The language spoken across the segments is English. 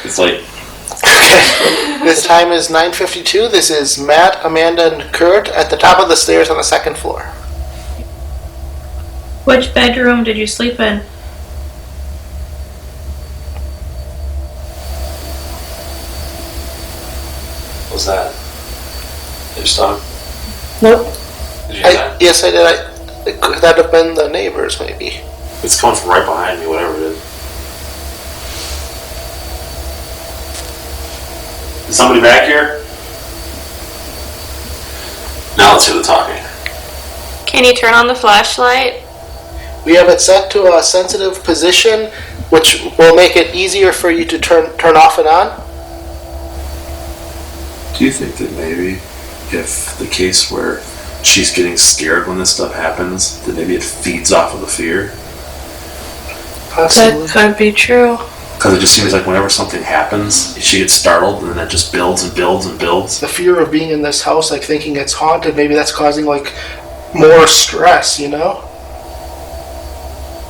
It's like... Okay. This time is 9:52. This is Matt, Amanda, and Kurt at the top of the stairs on the second floor. Which bedroom did you sleep in? What was that? Did you stop? Nope. Did you hear that? Yes, I did. It could that have been the neighbors, maybe? It's coming from right behind me, whatever it is. Is somebody back here? Now let's hear the talking. Can you turn on the flashlight? We have it set to a sensitive position, which will make it easier for you to turn off and on. Do you think that maybe if the case where she's getting scared when this stuff happens, that maybe it feeds off of the fear? Possibly. That could be true. Because it just seems like whenever something happens, she gets startled and then it just builds and builds and builds. The fear of being in this house, like thinking it's haunted, maybe that's causing like more stress, you know?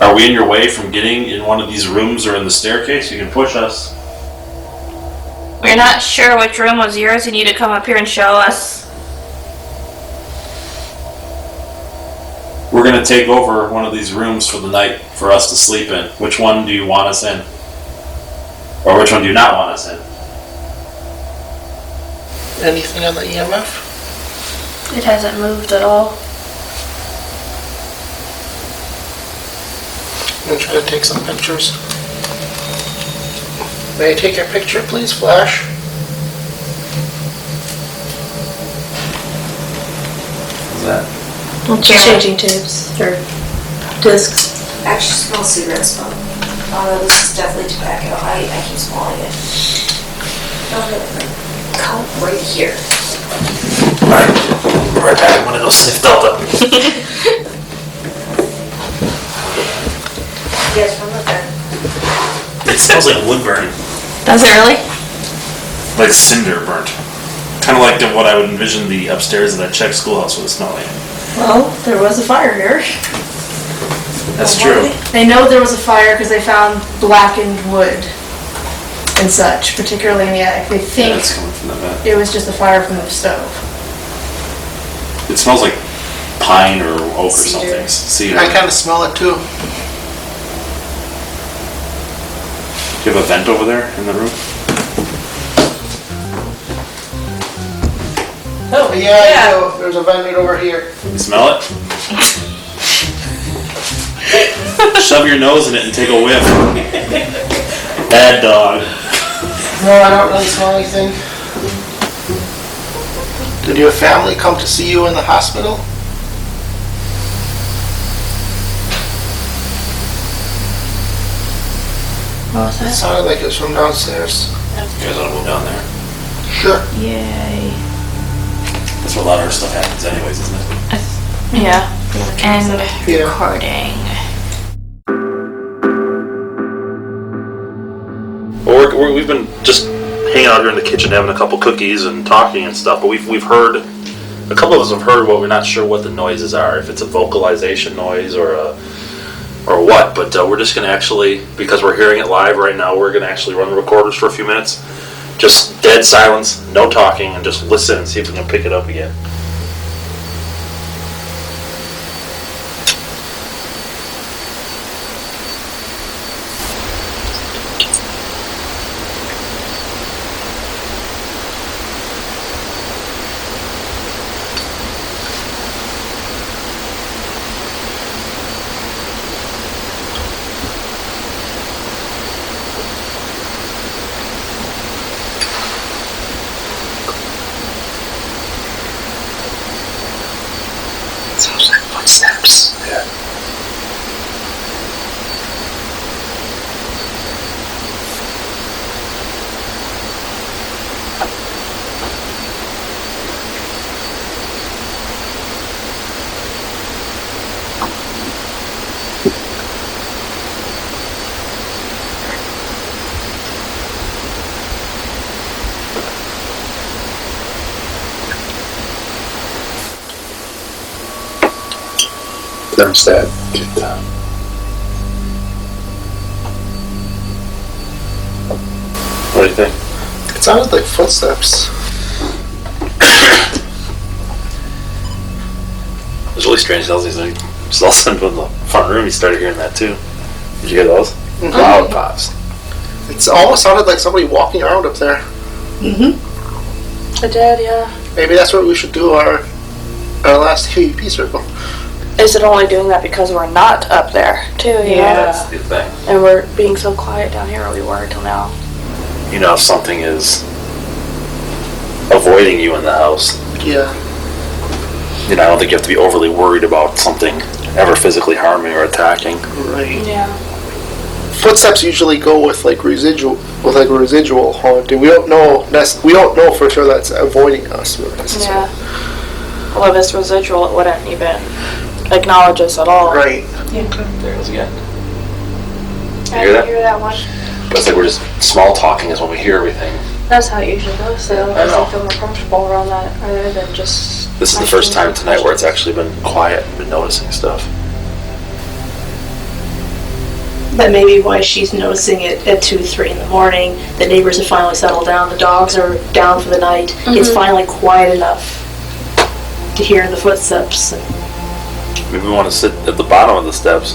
Are we in your way from getting in one of these rooms or in the staircase? You can push us. We're not sure which room was yours. You need to come up here and show us. We're going to take over one of these rooms for the night for us to sleep in. Which one do you want us in? Or which one do you not want us in? Anything on the EMF? It hasn't moved at all. I'm going to try to take some pictures. May I take your picture, please, Flash? What's that? Changing tubes or discs. Actually smells cigarette smoke. Oh no, this is definitely tobacco. I keep smelling it. Oh, come right here. Alright, right back. I'm going to go sniff Delta. Yes, from the bed. It smells like wood burning. Does it really? Like cinder burnt. Kind of like what I would envision the upstairs of that Czech schoolhouse would smell like. Well, there was a fire here. That's true. They know there was a fire because they found blackened wood and such, particularly in the attic. They think Yeah, it's coming from that vent. it was just a fire from the stove. It smells like pine or oak or Cedar. something. Cedar. I kind of smell it too. Do you have a vent over there in the room? Oh, Yeah, I do. There's a vent right over here. You smell it? Shove your nose in it and take a whiff. Bad dog. No, I don't really smell anything. Did your family come to see you in the hospital? What was It that? sounded like it was from downstairs. You guys want to move down there? Sure. Yay. That's where a lot of our stuff happens anyways, isn't it? Yeah. And Yeah. recording. Well, we've been just hanging out here in the kitchen having a couple cookies and talking and stuff, but we've heard, a couple of us have heard what we're not sure what the noises are, if it's a vocalization noise or what, but we're just going to actually, because we're hearing it live right now, we're going to actually run the recorders for a few minutes. Just dead silence, no talking, and just listen and see if we can pick it up again. Sounds like footsteps. Yeah. Thermostat kicked What do you think? It sounded like footsteps. It was really strange. Just all of a sudden from the front room, you started hearing that too. Did you hear those? Loud pops. It almost sounded like somebody walking around up there. I did, yeah. Maybe that's what we should do our last PvP circle. Is it only doing that because we're not up there, too? That's the thing. And we're being so quiet down here where we were until now. You know, if something is avoiding you in the house, Yeah. you know, I don't think you have to be overly worried about something ever physically harming or attacking. Right. Yeah. Footsteps usually go with like residual haunting. We don't know. We don't know for sure that's avoiding us. Yeah. Well, if it's residual, it wouldn't even acknowledge us at all. Right. There it is again. I hear that? hear that one. But it's like we're just small talking is when we hear everything. That's how it usually goes, though. I know. I feel more comfortable around that rather than just... This is the first time tonight where it's actually been quiet and been noticing stuff. That may be why she's noticing it at 2, 3 in the morning. The neighbors have finally settled down. The dogs are down for the night. It's finally quiet enough to hear the footsteps. Maybe we want to sit at the bottom of the steps.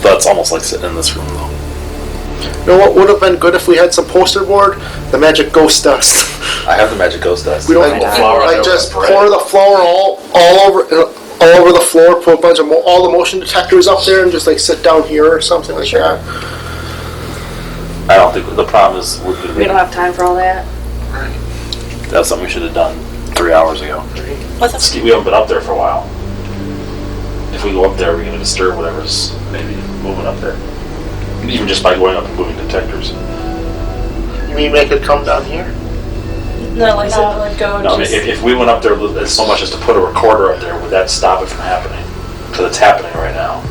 That's almost like sitting in this room though. You know what would have been good if we had some poster board? The magic ghost dust. I have the magic ghost dust. We don't. I put flour on I there just with pour bread. the flour all over the floor. Put a bunch of all the motion detectors up there, and just like sit down here or something like that. I don't think the problem is We don't have time for all that. that's something we should have done 3 hours ago. What's We haven't been up there for a while. If we go up there, we're going to disturb whatever's maybe moving up there. Even just by going up and moving detectors. You mean make it come down here? No, like let go. No, I mean, if we went up there as so much as to put a recorder up there, would that stop it from happening? Because it's happening right now.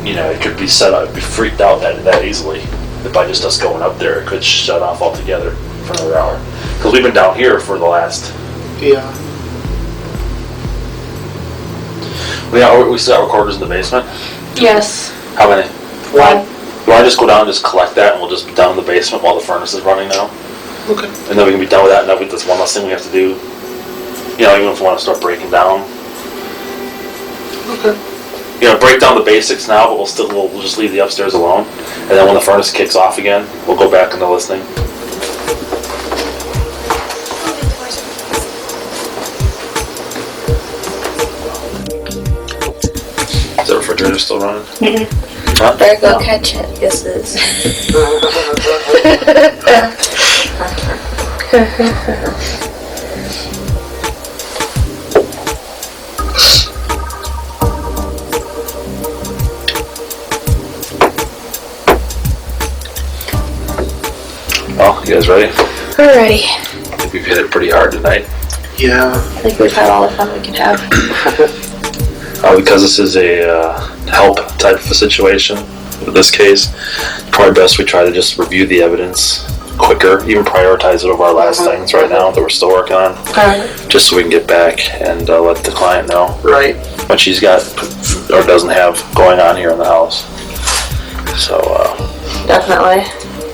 You know, it could be set up, be freaked out that easily. That by just us going up there, it could shut off altogether for another hour. Because we've been down here for the last... Yeah. We still have recorders in the basement? Yes. How many? One. Do I just go down and just collect that and we'll just be down in the basement while the furnace is running now? Okay. And then we can be done with that, and that's one less thing we have to do. You know, even if we want to start breaking down. Okay. You know, break down the basics now, but we'll just leave the upstairs alone. And then when the furnace kicks off again, we'll go back into listening. Is the refrigerator still running? Huh? Better go catch it. Yes, it is. Well, you guys ready? We're ready. I think we've hit it pretty hard tonight. Yeah. I think we've had all the fun we can have. Because this is a help type of a situation, in this case, probably best we try to just review the evidence quicker, even prioritize it over our last things right now that we're still working on, just so we can get back and let the client know Right. what she's got or doesn't have going on here in the house. So, Definitely.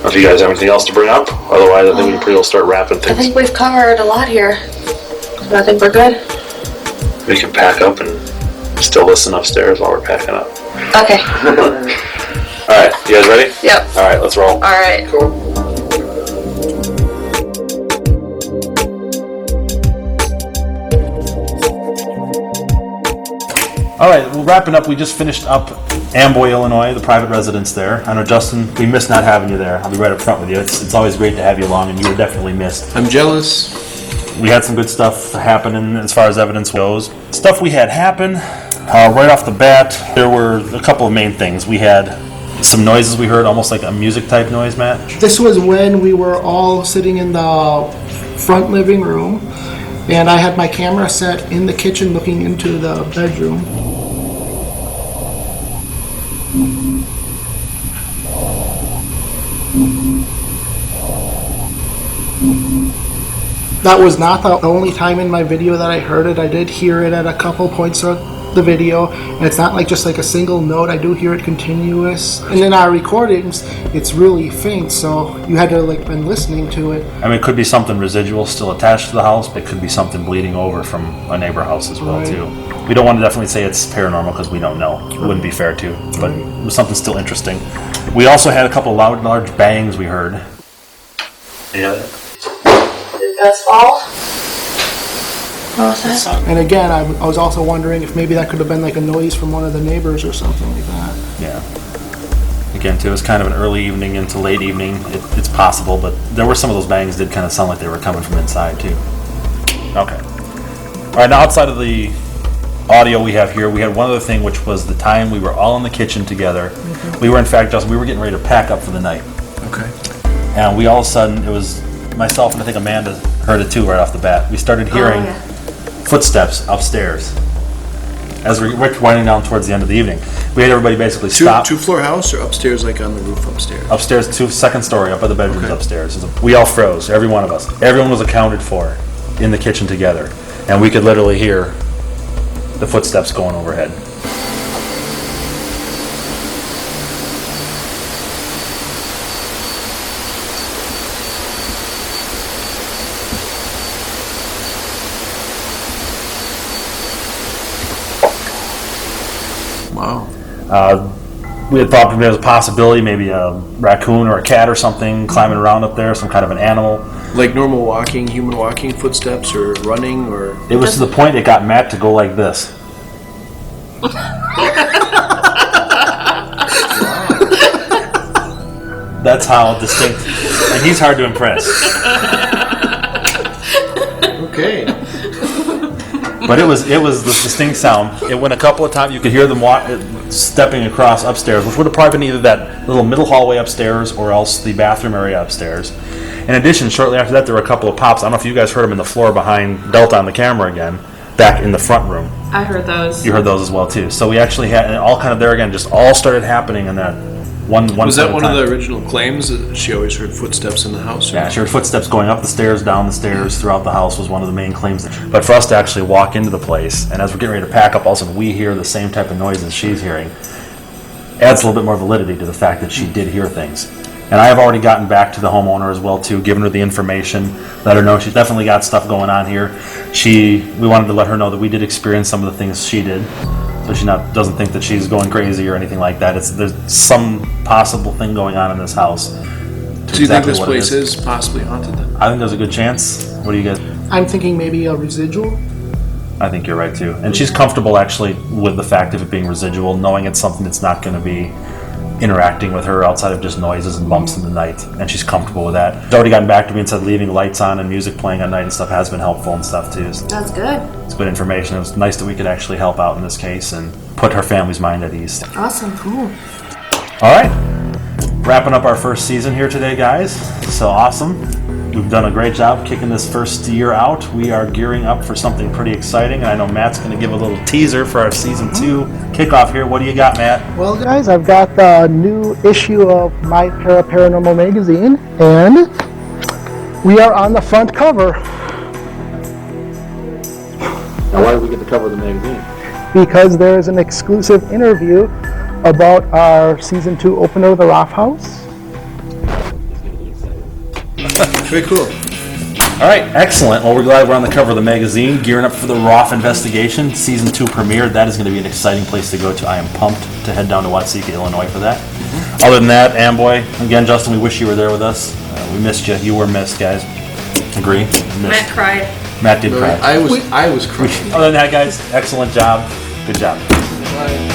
if you guys have anything else to bring up, otherwise I think we can pretty well start wrapping I things. think we've covered a lot here. I think we're good. We can pack up and still listen upstairs while we're packing up. Okay. Alright, you guys ready? Yep. Alright, let's roll. All right. Cool. All right, well, wrapping up, we just finished up Amboy, Illinois, the private residence there. I know, Justin, we missed not having you there. I'll be right up front with you. It's always great to have you along, and you were definitely missed. I'm jealous. We had some good stuff happening as far as evidence goes. Stuff we had happen, right off the bat, there were a couple of main things. We had some noises we heard, almost like a music type noise, Matt. This was when we were all sitting in the front living room, and I had my camera set in the kitchen looking into the bedroom. That was not the only time in my video that I heard it. I did hear it at a couple points the video, and it's not like just like a single note. I do hear it continuous, and in our recordings, it's really faint. So you had to like been listening to it. I mean, it could be something residual still attached to the house, but it could be something bleeding over from a neighbor house as well, Right. too. We don't want to definitely say it's paranormal because we don't know. It wouldn't be fair to, but it was something still interesting. We also had a couple of loud, large bangs we heard. Yeah. Did ghosts fall? What was that? And again, I was also wondering if maybe that could have been like a noise from one of the neighbors or something like that. Yeah. Again, too, it was kind of an early evening into late evening. It's possible, but there were some of those bangs did kind of sound like they were coming from inside, too. Okay. All right, now outside of the audio we have here, we had one other thing, which was the time we were all in the kitchen together. We were, in fact, Justin, we were getting ready to pack up for the night. Okay. And we all of a sudden, it was myself and I think Amanda heard it too right off the bat. We started hearing footsteps upstairs as we were winding down towards the end of the evening. We had everybody basically stop. Two-floor house or upstairs, like on the roof upstairs? Upstairs, second story, up by the bedrooms upstairs. We all froze, every one of us. Everyone was accounted for in the kitchen together. And we could literally hear the footsteps going overhead. Wow. We had thought there was a possibility, maybe a raccoon or a cat or something climbing around up there, some kind of an animal. Like normal walking, human walking footsteps or running or... It was to the point it got Matt to go like this. That's how distinct, and he's hard to impress. Okay. But it was this distinct sound. It went a couple of times. You could hear them stepping across upstairs, which would have probably been either that little middle hallway upstairs or else the bathroom area upstairs. In addition, shortly after that, there were a couple of pops. I don't know if you guys heard them in the floor behind Delta on the camera again, back in the front room. I heard those. You heard those as well too. So we actually had, and all kind of there again, just all started happening in that one. Was that one time. of the original claims that she always heard footsteps in the house? Yeah, she heard footsteps going up the stairs, down the stairs, throughout the house was one of the main claims. But for us to actually walk into the place, and as we're getting ready to pack up, all of a sudden we hear the same type of noises she's hearing, adds a little bit more validity to the fact that she did hear things. And I have already gotten back to the homeowner as well too, given her the information, let her know she's definitely got stuff going on here. We wanted to let her know that we did experience some of the things she did, so she doesn't think that she's going crazy or anything like that. There's some possible thing going on in this house. Do you think this place is possibly haunted then? I think there's a good chance. What do you guys? I'm thinking maybe a residual. I think you're right too. And she's comfortable actually with the fact of it being residual, knowing it's something that's not going to be interacting with her outside of just noises and bumps in the night, and she's comfortable with that. She's already gotten back to me and said leaving lights on and music playing at night and stuff has been helpful and stuff too. So That's good. it's good information. It was nice that we could actually help out in this case and put her family's mind at ease. Awesome, cool. All right, wrapping up our first season here today, guys. So awesome. We've done a great job kicking this first year out. We are gearing up for something pretty exciting, and I know Matt's going to give a little teaser for our season 2 kickoff here. What do you got, Matt? Well, guys, I've got the new issue of My Paranormal magazine, and we are on the front cover. Now, why did we get the cover of the magazine? Because there is an exclusive interview about our season 2 opener of the Roth House. Very cool. All right, excellent. Well, we're glad we're on the cover of the magazine, gearing up for the Roth investigation. Season 2 premiere. That is going to be an exciting place to go to. I am pumped to head down to Watsika, Illinois for that. Other than that, Amboy, again, Justin, we wish you were there with us. We missed you. You were missed, guys. Agree? Matt cried. Matt did cry. I was crying. Other than that, guys, excellent job. Good job. Bye.